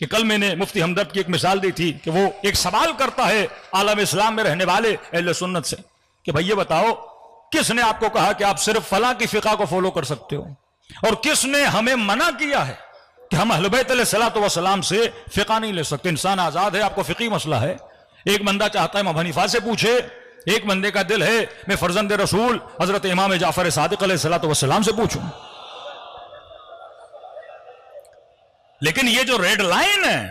کہ کل میں نے مفتی ہمدرد کی ایک مثال دی تھی کہ وہ ایک سوال کرتا ہے عالم اسلام میں رہنے والے اہل سنت سے کہ بھائی یہ بتاؤ کس نے آپ کو کہا کہ آپ صرف فلاں کی فقہ کو فالو کر سکتے ہو، اور کس نے ہمیں منع کیا ہے کہ ہم اہل بیت علیہ الصلوۃ والسلام سے فقہ نہیں لے سکتے؟ انسان آزاد ہے، آپ کو فقہی مسئلہ ہے، ایک بندہ چاہتا ہے امام حنیفہ سے پوچھے، ایک بندے کا دل ہے میں فرزند رسول حضرت امام جعفر صادق علیہ الصلوۃ والسلام سے پوچھوں۔ لیکن یہ جو ریڈ لائن ہے،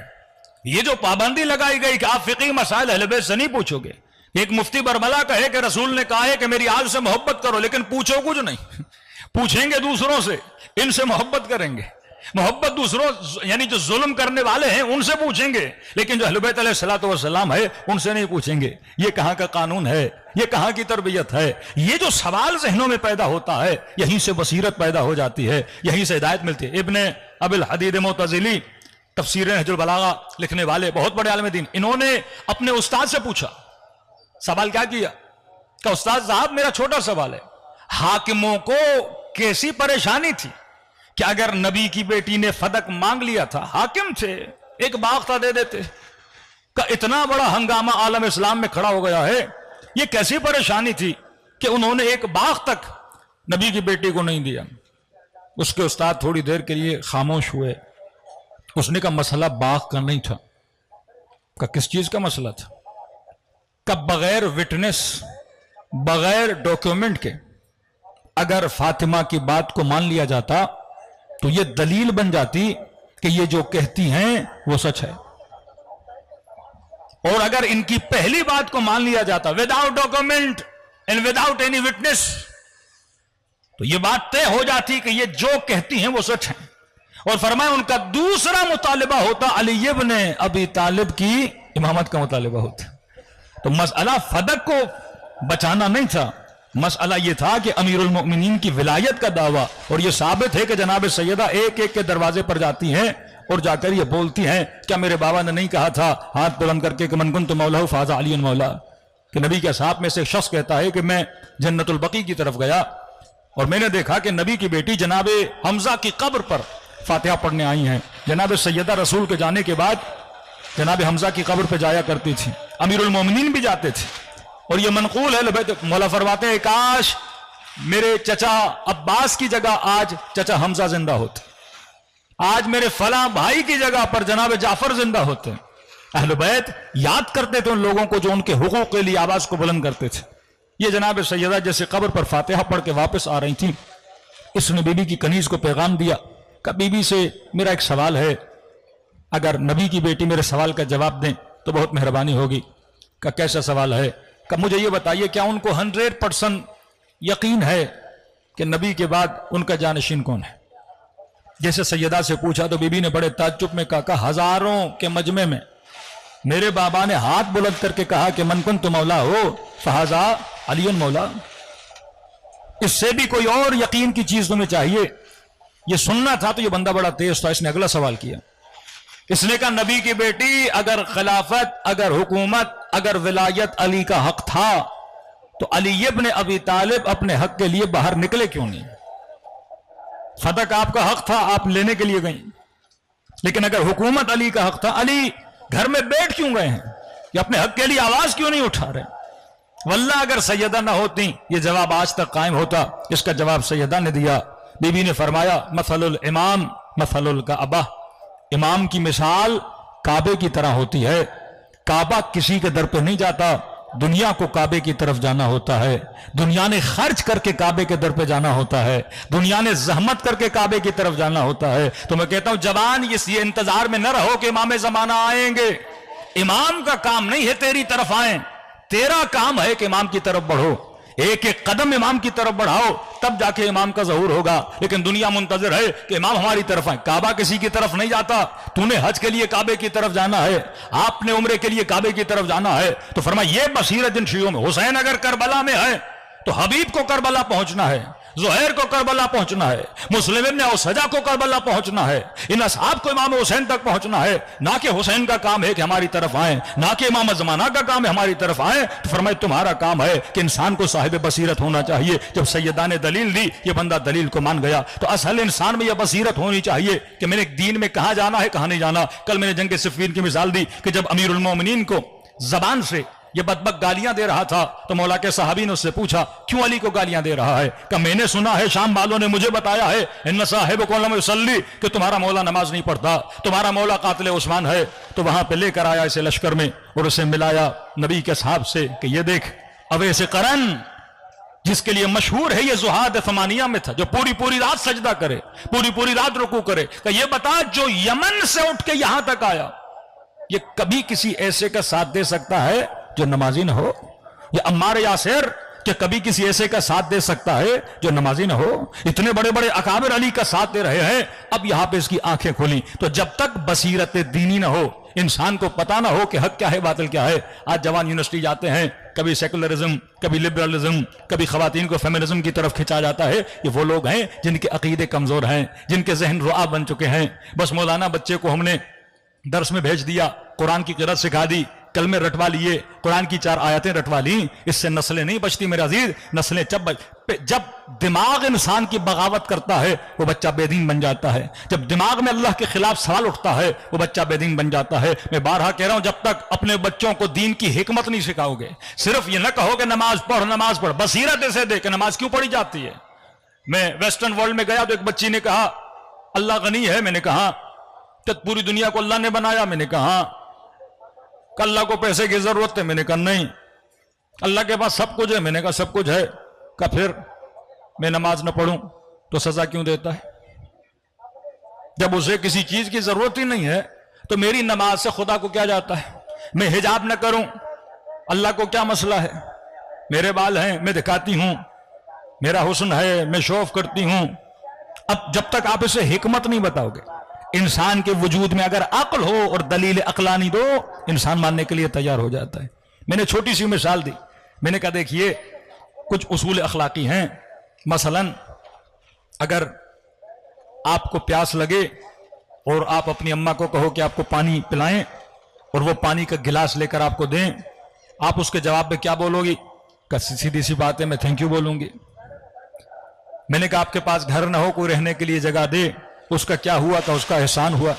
یہ جو پابندی لگائی گئی کہ آپ فقہی مسائل اہل بیت سے نہیں پوچھو گے، ایک مفتی برملا کہے کہ رسول نے کہا ہے کہ میری آل سے محبت کرو لیکن پوچھو کچھ نہیں، پوچھیں گے دوسروں سے، ان سے محبت کریں گے، محبت دوسروں یعنی جو ظلم کرنے والے ہیں ان سے پوچھیں گے، لیکن جو اہل بیت علیہ الصلوۃ والسلام ہے ان سے نہیں پوچھیں گے۔ یہ کہاں کا قانون ہے؟ یہ کہاں کی تربیت ہے؟ یہ جو سوال ذہنوں میں پیدا ہوتا ہے یہیں سے بصیرت پیدا ہو جاتی ہے، یہیں سے ہدایت ملتی ہے۔ ابن ابی الحدید معتزلی تفسیر نہج البلاغہ لکھنے والے بہت بڑے عالم دین، انہوں نے اپنے استاد سے پوچھا، سوال کیا کیا کہ استاد صاحب میرا چھوٹا سوال ہے، حاکموں کو کیسی پریشانی تھی کہ اگر نبی کی بیٹی نے فدق مانگ لیا تھا، حاکم تھے، ایک باغ تھا دے دیتے، کہ اتنا بڑا ہنگامہ عالم اسلام میں کھڑا ہو گیا ہے، یہ کیسی پریشانی تھی کہ انہوں نے ایک باغ تک نبی کی بیٹی کو نہیں دیا؟ اس کے استاد تھوڑی دیر کے لیے خاموش ہوئے، اس نے کہا مسئلہ باغ کا نہیں تھا۔ کہ کس چیز کا مسئلہ تھا؟ کہ بغیر وٹنس، بغیر ڈاکیومنٹ کے اگر فاطمہ کی بات کو مان لیا جاتا تو یہ دلیل بن جاتی کہ یہ جو کہتی ہیں وہ سچ ہے، اور اگر ان کی پہلی بات کو مان لیا جاتا without document and without any witness تو یہ بات طے ہو جاتی کہ یہ جو کہتی ہیں وہ سچ ہے۔ اور فرمایا ان کا دوسرا مطالبہ ہوتا علی ابن ابی طالب کی امامت کا مطالبہ ہوتا۔ تو مسئلہ فدق کو بچانا نہیں تھا، مسئلہ یہ تھا کہ امیر المؤمنین کی ولایت کا دعویٰ، اور یہ ثابت ہے کہ جناب سیدہ ایک ایک کے دروازے پر جاتی ہیں اور جا کر یہ بولتی ہیں کیا میرے بابا نے نہیں کہا تھا ہاتھ بلند کر کے کہ من کنت مولا فاز علی مولا؟ کہ نبی کے اصحاب میں سے ایک شخص کہتا ہے کہ میں جنت البقیع کی طرف گیا اور میں نے دیکھا کہ نبی کی بیٹی جناب حمزہ کی قبر پر فاتحہ پڑھنے آئی ہیں۔ جناب سیدہ رسول کے جانے کے بعد جناب حمزہ کی قبر پہ جایا کرتی تھی، امیر المومنین بھی جاتے تھے، اور یہ منقول ہے۔ مولا فرماتے ہیں کاش میرے چچا عباس کی جگہ آج چچا حمزہ زندہ ہوتے، آج میرے فلاں بھائی کی جگہ پر جناب جعفر زندہ ہوتے۔ اہل بیت یاد کرتے تھے ان لوگوں کو جو ان کے حقوق کے لیے آواز کو بلند کرتے تھے۔ یہ جناب سیدہ جیسے قبر پر فاتحہ پڑھ کے واپس آ رہی تھیں، اس نے بی بی کی کنیز کو پیغام دیا کہ بی بی سے میرا ایک سوال ہے، اگر نبی کی بیٹی میرے سوال کا جواب دیں تو بہت مہربانی ہوگی۔ کہ کیسا سوال ہے؟ کہ مجھے یہ بتائیے کیا ان کو 100% یقین ہے کہ نبی کے بعد ان کا جانشین کون ہے؟ جیسے سیدہ سے پوچھا تو بی بی نے بڑے تعجب میں کہا کہ ہزاروں کے مجمع میں میرے بابا نے ہاتھ بلند کر کے کہا کہ من کنت مولا ہو فہذا علی مولا۔ اس سے بھی کوئی اور یقین کی چیز تمہیں چاہیے؟ یہ سننا تھا تو یہ بندہ بڑا تیز تھا، اس نے اگلا سوال کیا، اس نے کہا نبی کی بیٹی اگر خلافت، اگر حکومت، اگر ولایت علی کا حق تھا تو علی ابن ابی طالب اپنے حق کے لیے باہر نکلے کیوں نہیں؟ فتح آپ کا حق تھا، آپ لینے کے لیے گئیں، لیکن اگر حکومت علی کا حق تھا، علی گھر میں بیٹھ کیوں گئے ہیں؟ یہ اپنے حق کے لیے آواز کیوں نہیں اٹھا رہے؟ واللہ اگر سیدہ نہ ہوتی یہ جواب آج تک قائم ہوتا۔ اس کا جواب سیدہ نے دیا۔ بی بی نے فرمایا مثل الامام مثل الکعبہ، امام کی مثال کعبے کی طرح ہوتی ہے۔ کعبہ کسی کے در پہ نہیں جاتا، دنیا کو کعبے کی طرف جانا ہوتا ہے، دنیا نے خرچ کر کے کعبے کے در پہ جانا ہوتا ہے، دنیا نے زحمت کر کے کعبے کی طرف جانا ہوتا ہے۔ تو میں کہتا ہوں جوان یہ انتظار میں نہ رہو کہ امام زمانہ آئیں گے، امام کا کام نہیں ہے تیری طرف آئیں، تیرا کام ہے کہ امام کی طرف بڑھو، ایک ایک قدم امام کی طرف بڑھاؤ، تب جا کے امام کا ظہور ہوگا۔ لیکن دنیا منتظر ہے کہ امام ہماری طرف آئیں، کعبہ کسی کی طرف نہیں جاتا۔ تو نے حج کے لیے کعبے کی طرف جانا ہے، آپ نے عمرے کے لیے کعبے کی طرف جانا ہے۔ تو فرمایا یہ بصیرت جن شیعوں میں، حسین اگر کربلا میں ہے تو حبیب کو کربلا پہنچنا ہے، زہیر کو کربلا پہنچنا ہے، مسلم ابن اوسجہ کو کربلا پہنچنا ہے، ان اصحاب کو امام حسین تک پہنچنا ہے، نہ کہ حسین کا کام ہے کہ ہماری طرف آئیں، نہ کہ امام زمانہ کا کام ہے ہماری طرف آئیں۔ تو فرمائے تمہارا کام ہے کہ انسان کو صاحب بصیرت ہونا چاہیے۔ جب سیدہ نے دلیل دی، یہ بندہ دلیل کو مان گیا، تو اصل انسان میں یہ بصیرت ہونی چاہیے کہ میں نے دین میں کہاں جانا ہے کہاں نہیں جانا۔ کل میں نے جنگ صفین کی مثال دی کہ جب امیر المومنین کو زبان سے یہ بدبخت گالیاں دے رہا تھا تو مولا کے صحابی نے اس سے پوچھا کیوں علی کو گالیاں دے رہا ہے؟ کہ میں نے سنا ہے، شام والوں نے مجھے بتایا ہے، ان صاحبکم لم یصلی، کہ تمہارا مولا نماز نہیں پڑھتا، تمہارا مولا قاتل عثمان ہے۔ تو وہاں پہ لے کر آیا اسے لشکر میں اور اسے ملایا نبی کے صحاب سے کہ یہ دیکھ اویس قرن، جس کے لیے مشہور ہے یہ زہاد ثمانیہ میں تھا، جو پوری رات سجدہ کرے، پوری رات رکوع کرے، کہ یہ بتا جو یمن سے اٹھ کے یہاں تک آیا، یہ کبھی کسی ایسے کا ساتھ دے سکتا ہے جو نمازی نہ ہو؟ یہ عمار یاسر کہ کبھی کسی ایسے کا ساتھ دے سکتا ہے جو نمازی نہ ہو؟ اتنے بڑے بڑے اکابر علی کا ساتھ دے رہے ہیں۔ اب یہاں پہ اس کی آنکھیں کھولیں۔ تو جب تک بصیرت دینی نہ ہو، انسان کو پتہ نہ ہو کہ حق کیا ہے باطل کیا ہے۔ آج جوان یونیورسٹی جاتے ہیں، کبھی سیکولرزم، کبھی لبرلزم، کبھی خواتین کو فیمنزم کی طرف کھینچا جاتا ہے۔ یہ وہ لوگ ہیں جن کے عقیدے کمزور ہیں، جن کے ذہن رعا بن چکے ہیں۔ بس مولانا بچے کو ہم نے درس میں بھیج دیا، قرآن کی قرأت سکھا دی، کلمے رٹوا لیے، قرآن کی 4 آیتیں رٹوا لیں، اس سے نسلیں نہیں بچتی میرے عزیز۔ نسلیں جب دماغ انسان کی بغاوت کرتا ہے وہ بچہ بے دین بن جاتا ہے، جب دماغ میں اللہ کے خلاف سوال اٹھتا ہے وہ بچہ بے دین بن جاتا ہے۔ میں بارہا کہہ رہا ہوں، جب تک اپنے بچوں کو دین کی حکمت نہیں سکھاؤ گے، صرف یہ نہ کہو کہ نماز پڑھ، بصیرت اسے دے کہ نماز کیوں پڑھی جاتی ہے۔ میں ویسٹرن ورلڈ میں گیا تو ایک بچی نے کہا اللہ غنی ہے، میں نے کہا کہ پوری دنیا کو اللہ نے بنایا، میں نے کہا کہ اللہ کو پیسے کی ضرورت ہے، میں نے کہا نہیں، اللہ کے پاس سب کچھ ہے، میں نے کہا سب کچھ ہے، کہ پھر میں نماز نہ پڑھوں تو سزا کیوں دیتا ہے؟ جب اسے کسی چیز کی ضرورت ہی نہیں ہے تو میری نماز سے خدا کو کیا جاتا ہے؟ میں حجاب نہ کروں اللہ کو کیا مسئلہ ہے؟ میرے بال ہیں میں دکھاتی ہوں، میرا حسن ہے میں شو آف کرتی ہوں۔ اب جب تک آپ اسے حکمت نہیں بتاؤ گے، انسان کے وجود میں اگر عقل ہو اور دلیل عقلانی دو، انسان ماننے کے لیے تیار ہو جاتا ہے۔ میں نے چھوٹی سی مثال دی، میں نے کہا دیکھیے کچھ اصول اخلاقی ہیں، مثلا اگر آپ کو پیاس لگے اور آپ اپنی اماں کو کہو کہ آپ کو پانی پلائیں اور وہ پانی کا گلاس لے کر آپ کو دیں، آپ اس کے جواب میں کیا بولو گی؟ کہ سیدھی سی بات ہے میں تھینک یو بولوں گی۔ میں نے کہا آپ کے پاس گھر نہ ہو، کوئی رہنے کے لیے جگہ دے، اس کا کیا ہوا؟ کہ اس کا احسان ہوا۔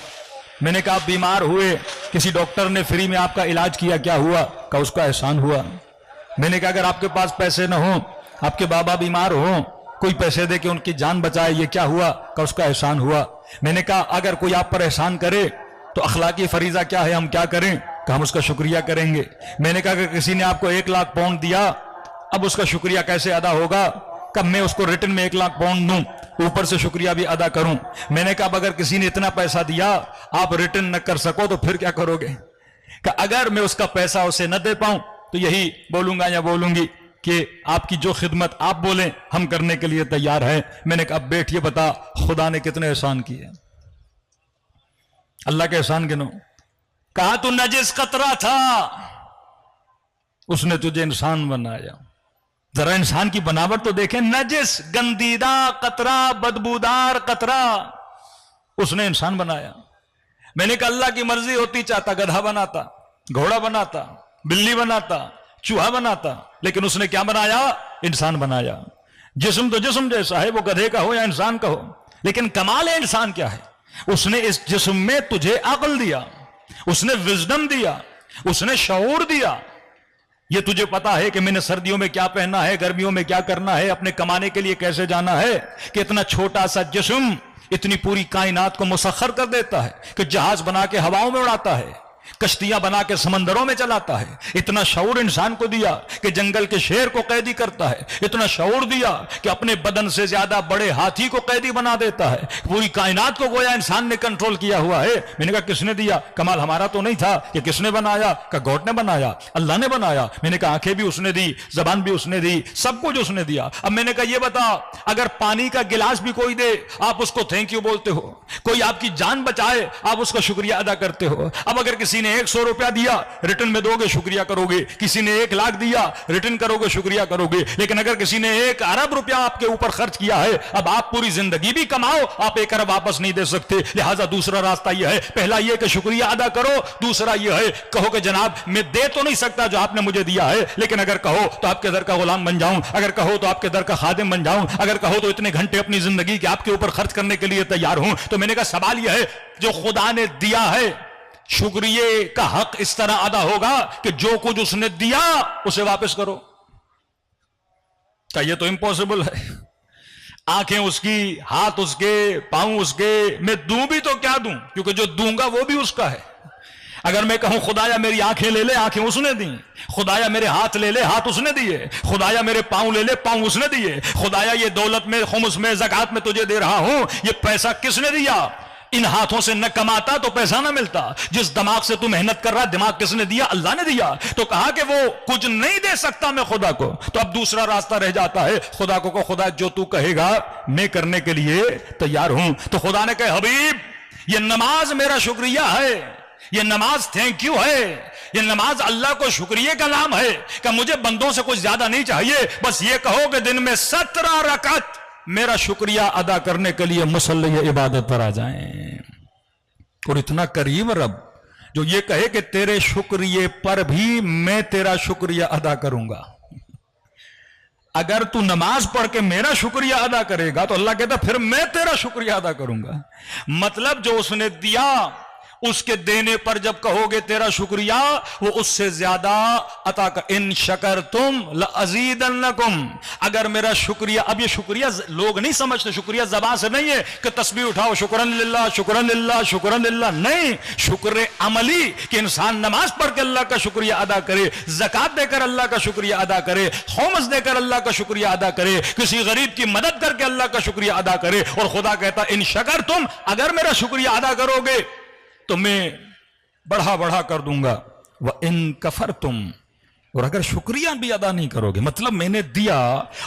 میں نے کہا آپ بیمار ہوئے، کسی ڈاکٹر نے فری میں آپ کا علاج کیا، کیا ہوا؟ کہ اس کا احسان ہوا۔ میں نے کہا اگر آپ کے پاس پیسے نہ ہوں، آپ کے بابا بیمار ہوں، کوئی پیسے دے کے ان کی جان بچائے، یہ کیا ہوا؟ کہ اس کا احسان ہوا۔ میں نے کہا اگر کوئی آپ پر احسان کرے تو اخلاقی فریضہ کیا ہے، ہم کیا کریں؟ کہ ہم اس کا شکریہ کریں گے۔ میں نے کہا اگر کسی نے آپ کو 1 لاکھ پاؤنڈ دیا، اب اس کا شکریہ کیسے ادا ہوگا؟ کہ میں اس کو ریٹن میں 1 لاکھ پاؤنڈ دوں، اوپر سے شکریہ بھی ادا کروں۔ میں نے کہا اب اگر کسی نے اتنا پیسہ دیا آپ ریٹن نہ کر سکو تو پھر کیا کرو گے؟ کہ اگر میں اس کا پیسہ اسے نہ دے پاؤں تو یہی بولوں گا یا بولوں گی کہ آپ کی جو خدمت آپ بولیں ہم کرنے کے لیے تیار ہیں۔ میں نے کہا اب بیٹھ یہ بتا خدا نے کتنے احسان کیے؟ اللہ کے احسان گنو۔ کہا تو نجس قطرہ تھا، اس نے تجھے انسان بنایا۔ ذرا انسان کی بناوٹ تو دیکھیں، نجس گندیدہ قطرہ، بدبودار قطرہ، اس نے انسان بنایا۔ میں نے کہا اللہ کی مرضی ہوتی چاہتا گدھا بناتا، گھوڑا بناتا، بلی بناتا، چوہا بناتا، لیکن اس نے کیا بنایا؟ انسان بنایا۔ جسم تو جسم جیسا ہے، وہ گدھے کا ہو یا انسان کا ہو، لیکن کمال انسان کیا ہے؟ اس نے اس جسم میں تجھے عقل دیا، اس نے وزڈم دیا، اس نے شعور دیا۔ یہ تجھے پتا ہے کہ میں نے سردیوں میں کیا پہننا ہے، گرمیوں میں کیا کرنا ہے، اپنے کمانے کے لیے کیسے جانا ہے، کہ اتنا چھوٹا سا جسم اتنی پوری کائنات کو مسخر کر دیتا ہے، کہ جہاز بنا کے ہواؤں میں اڑاتا ہے، کشتیاں بنا کے سمندروں میں چلاتا ہے۔ اتنا شعور انسان کو دیا کہ جنگل کے شیر کو قیدی کرتا ہے، اتنا شعور دیا کہ اپنے بدن سے زیادہ بڑے ہاتھی کو قیدی بنا دیتا ہے۔ پوری کائنات کو گویا انسان نے کنٹرول کیا ہوا ہے۔ میں نے کہا کس نے دیا؟ کمال ہمارا تو نہیں تھا، کہ کس نے بنایا؟ کہ گاڈ نے بنایا، اللہ نے بنایا۔ میں نے کہا آنکھیں بھی اس نے دی، زبان بھی اس نے دی، سب کچھ اس نے دیا۔ اب میں نے کہا یہ بتا اگر پانی کا گلاس بھی کوئی دے آپ اس کو تھینک یو بولتے ہو، کوئی آپ کی جان بچائے آپ اس کا شکریہ ادا کرتے ہو، اب اگر کسی نے نے 100 روپیہ دیا ریٹرن میں دو گے شکریہ کرو گے, کسی نے 1 لاکھ دیا ریٹرن کرو گے شکریہ کرو گے. لیکن اگر کسی نے 1 ارب روپیہ آپ کے اوپر خرچ کیا ہے, اب آپ پوری زندگی بھی کماؤ, آپ 1 ارب واپس نہیں دے سکتے. لہٰذا دوسرا راستہ یہ ہے, پہلا یہ کہ شکریہ ادا کرو, دوسرا یہ ہے کہو کہ جناب میں دے تو نہیں سکتا جو آپ نے مجھے دیا ہے, لیکن اگر کہو تو آپ کے در کا غلام بن جاؤں, اگر کہو تو آپ کے در کا خادم بن جاؤں, اگر کہو تو اتنے گھنٹے اپنی زندگی کے آپ کے اوپر خرچ کرنے کے لیے تیار ہوں. تو میں نے کہا سوال یہ ہے, جو خدا نے دیا ہے شکریہ کا حق اس طرح ادا ہوگا کہ جو کچھ اس نے دیا اسے واپس کرو. کیا یہ تو امپاسبل ہے؟ آنکھیں اس کی, ہاتھ اس کے, پاؤں اس کے, میں دوں بھی تو کیا دوں, کیونکہ جو دوں گا وہ بھی اس کا ہے. اگر میں کہوں خدایا میری آنکھیں لے لے, آنکھیں اس نے دیں, خدایا میرے ہاتھ لے لے, ہاتھ اس نے دیے, خدایا میرے پاؤں لے لے, پاؤں اس نے دیے, خدایا یہ دولت میں, خمس میں, زکات میں تجھے دے رہا ہوں, یہ پیسہ کس نے دیا؟ ان ہاتھوں سے نہ کماتا تو پیسہ نہ ملتا. جس دماغ سے تو محنت کر رہا, دماغ کس نے دیا؟ اللہ نے دیا. تو کہا کہ وہ کچھ نہیں دے سکتا میں خدا کو. تو اب دوسرا راستہ رہ جاتا ہے, خدا کو خدا جو تو کہے گا میں کرنے کے لیے تیار ہوں. تو خدا نے کہا حبیب یہ نماز میرا شکریہ ہے, یہ نماز تھینک یو ہے, یہ نماز اللہ کو شکریہ کا نام ہے کہ مجھے بندوں سے کچھ زیادہ نہیں چاہیے, بس یہ کہو کہ دن میں 17 رکعت میرا شکریہ ادا کرنے کے لیے مصلی عبادت پر آ جائیں. اور اتنا کریم رب جو یہ کہے کہ تیرے شکریہ پر بھی میں تیرا شکریہ ادا کروں گا. اگر تو نماز پڑھ کے میرا شکریہ ادا کرے گا تو اللہ کہتا پھر میں تیرا شکریہ ادا کروں گا. مطلب جو اس نے دیا اس کے دینے پر جب کہو گے تیرا شکریہ, وہ اس سے زیادہ عطا کر. ان شکرتم لازیدنکم, اگر میرا شکریہ, اب یہ شکریہ لوگ نہیں سمجھتے, شکریہ زبان سے نہیں ہے کہ تسبیح اٹھاؤ شکرن للہ شکرن للہ شکرن للہ, نہیں, شکر عملی کہ انسان نماز پڑھ کے اللہ کا شکریہ ادا کرے, زکات دے کر اللہ کا شکریہ ادا کرے, خمس دے کر اللہ کا شکریہ ادا کرے, کسی غریب کی مدد کر کے اللہ کا شکریہ ادا کرے. اور خدا کہتا ان شکرتم, اگر میرا شکریہ ادا کرو گے تو میں بڑھا کر دوں گا. وَإِن كَفَرْتُمْ, اور اگر شکریہ بھی ادا نہیں کرو گے, مطلب میں نے دیا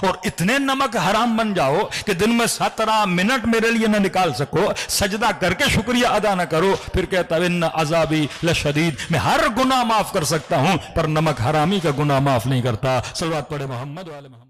اور اتنے نمک حرام بن جاؤ کہ دن میں 17 منٹ میرے لیے نہ نکال سکو, سجدہ کر کے شکریہ ادا نہ کرو, پھر کہتا ہے ان عذابی لشدید, میں ہر گناہ معاف کر سکتا ہوں پر نمک حرامی کا گناہ معاف نہیں کرتا. صلوات پڑھے محمد وعلی محمد.